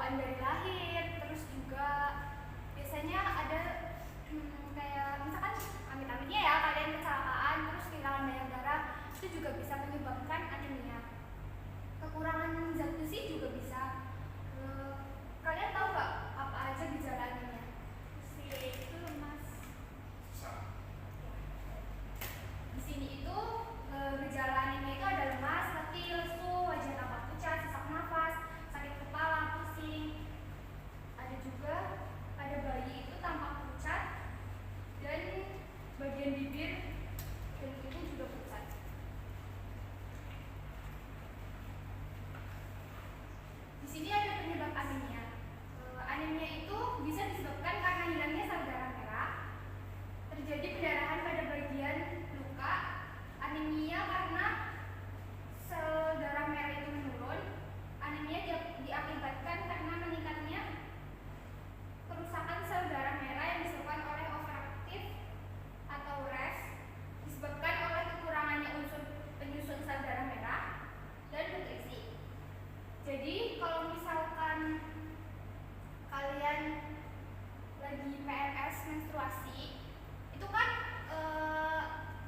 bawaan dari lahir, terus juga biasanya ada kayak misalkan amit-amitnya ya kalian kecelakaan terus kehilangan banyak darah, itu juga bisa menyebabkan anemia. Kekurangan zat besi juga bisa. Kalian tahu nggak apa aja gejala anemia? Besi itu lemas. Di sini itu gejala anemia itu ada lemas, letih, lesu, wajah tampak pucat, sesak nafas, sakit kepala, pusing. Ada juga pada bayi itu tampak pucat dan bagian bibir dan itu juga pucat. Di sini ada penyebab anemia. Anemia itu bisa disebabkan karena hilangnya sel darah merah, terjadi pendarahan pada bagian luka, anemia karena sel darah merah itu menurun, anemia diakibatkan karena meningkatnya kerusakan sel darah merah yang disebabkan oleh overaktif atau RAS, disebabkan oleh kekurangannya unsur penyusun sel darah merah dan nutrisi. Jadi kalau misalkan kalian lagi PMS menstruasi, itu kan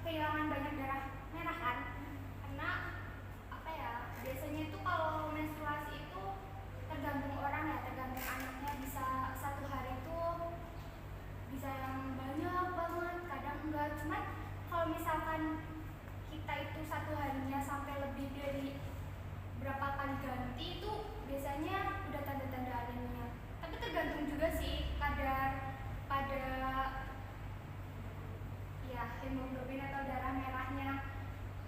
kehilangan banyak darah merah kan? Karena apa ya? Biasanya itu kalau menstruasi itu tergantung orang ya, tergantung anaknya, bisa satu hari itu bisa yang banyak banget, kadang enggak. Cuman kalau misalkan kita itu satu harinya sampai lebih dari berapa kali ganti itu biasanya udah tanda-tanda anemia. Tapi tergantung juga sih kadar pada ya hemoglobin atau darah merahnya.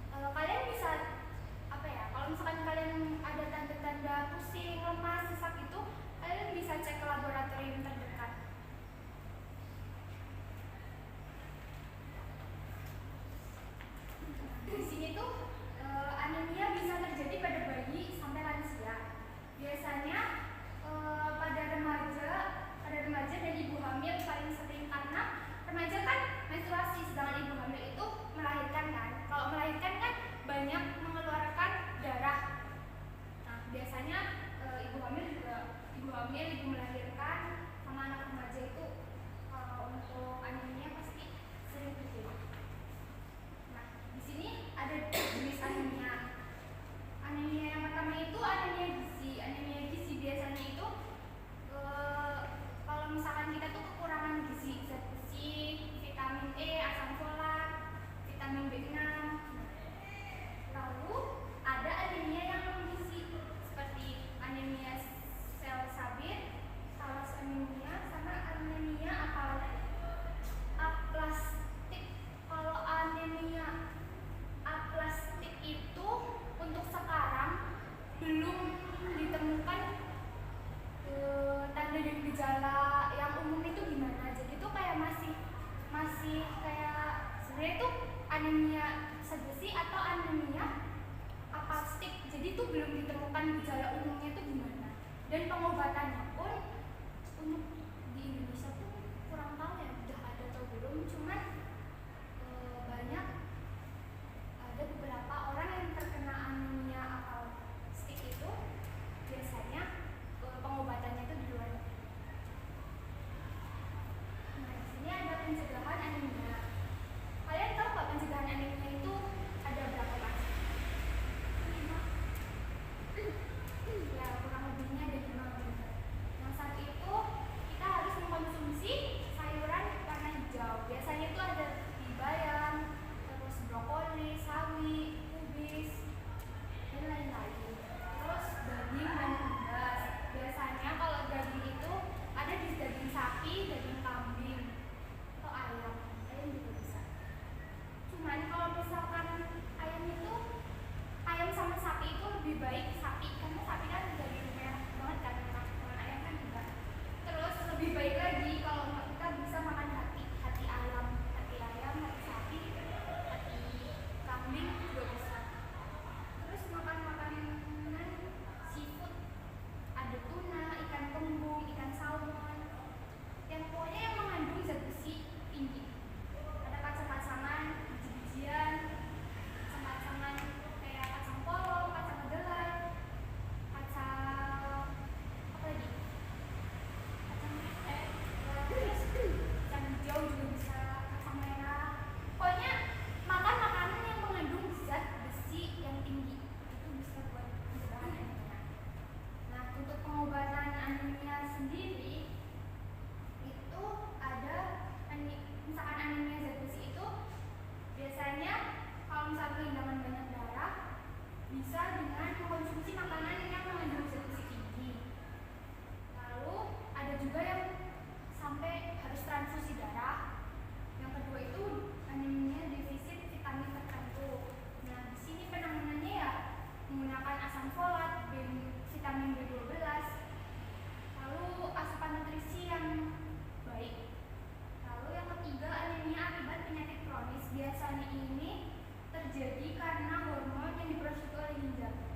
Kalian bisa apa ya? Kalau misalkan kalian ada tanda-tanda pusing, lemas, sesak itu, kalian bisa cek ke laboratorium terdekat. Di sini tuh anemia bisa terjadi pada bayi sampai lansia. Biasanya pada remaja dan ibu hamil paling sering, karena remaja kan menstruasi, sedangkan ibu hamil itu melahirkan kan. Kalau melahirkan kan banyak mengeluarkan darah. Nah, biasanya ibu melahirkan sama anak remaja itu untuk anemia pasti sering terjadi. Nah, di sini ada jenis anemia. Anemia yang pertama itu anemia gizi. Anemia gizi biasanya itu kalau misalkan kita tuh kekurangan gizi, zat besi, vitamin E, asam folat, vitamin B6. Lalu ada anemia yang non gizi seperti anemia sel sabit, thalassemia, sama anemia aplastik. Kalau anemia aplastik itu untuk sekarang belum ditemukan tanda dan gejala yang umum itu gimana. Jadi itu kayak masih kayak sebenarnya itu anemia zat besi atau anemia aplastik. Jadi itu belum ditemukan gejala umumnya itu gimana. Dan pengobatannya pun untuk di Indonesia pun kurang tahu ya udah ada atau belum. Cuman banyak ada beberapa orang yang terkena anemia aplastik itu biasanya pengobatannya itu di luar negeri. Nah, di sini ada pencegahan anemia. Kalian tahu nggak pencegahan anemia itu ada berapa macam? 5. Ya, kurang lebihnya ada 5. Yang satu itu Sani ini terjadi karena hormon yang diproduksi oleh ginjal.